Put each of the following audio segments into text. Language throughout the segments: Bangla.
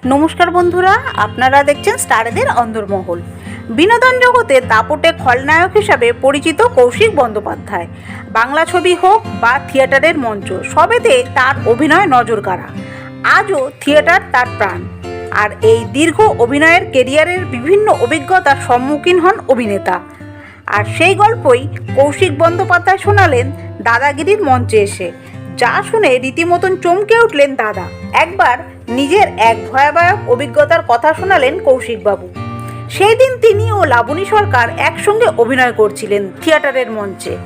নমস্কার বন্ধুরা, আপনারা দেখছেন স্টারেদের অন্দরমহল। বিনোদন জগতে দাপটে খলনায়ক হিসাবে পরিচিত কৌশিক বন্দ্যোপাধ্যায়। বাংলা ছবি হোক বা থিয়েটারের মঞ্চ, সবেতে তার অভিনয় নজরকাড়া। আজও থিয়েটার তার প্রাণ। আর এই দীর্ঘ অভিনয়ের কেরিয়ারের বিভিন্ন অভিজ্ঞতার সম্মুখীন হন অভিনেতা। আর সেই গল্পই কৌশিক বন্দ্যোপাধ্যায় শোনালেন দাদাগিরির মঞ্চে এসে, যা শুনে রীতিমতন চমকে উঠলেন দাদা। একবার নিজের এক ভয়াবহ অভিজ্ঞতার কথা শোনালেন কৌশিকবাবু। সেই দিন তিনি ও লাবণী সরকার একসঙ্গে অভিনয় করছিলেন থিয়েটারের মঞ্চে।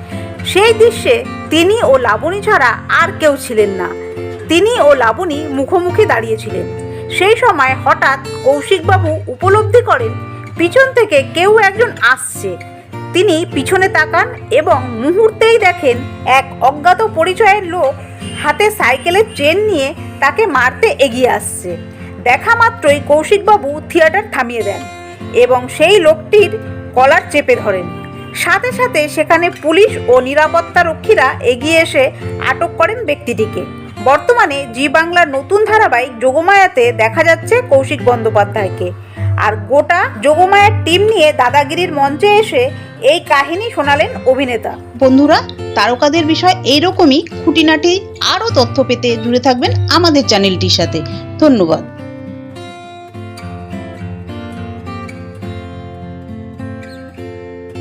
সেই দৃশ্যে তিনি ও লাবণী ছাড়া আর কেউ ছিলেন না। তিনি ও লাবণী মুখোমুখি দাঁড়িয়েছিলেন। সেই সময় হঠাৎ কৌশিকবাবু উপলব্ধি করেন পিছন থেকে কেউ একজন আসছে। তিনি পিছনে তাকান এবং মুহূর্তেই দেখেন এক অজ্ঞাত পরিচয়ের লোক হাতে সাইকেলের চেন নিয়ে তাকে মারতে এগিয়ে আসছে। দেখা মাত্রই কৌশিকবাবু থিয়েটার থামিয়ে দেন এবং সেই লোকটির কলার চেপে ধরেন। সাথে সাথে সেখানে পুলিশ ও নিরাপত্তা রক্ষীরা এগিয়ে এসে আটক করেন ব্যক্তিটিকে। বর্তমানে জি বাংলার নতুন ধারাবাহিক যোগমায়াতে দেখা যাচ্ছে কৌশিক বন্দ্যোপাধ্যায়কে। আর গোটা যোগমায়ার টিম নিয়ে দাদাগিরির মঞ্চে এসে এই কাহিনী শোনালেন অভিনেতা। বন্ধুরা, তারকাদের বিষয় এইরকমই খুঁটিনাটি আরও তথ্য পেতে জুড়ে থাকবেন আমাদের চ্যানেলটির সাথে। ধন্যবাদ।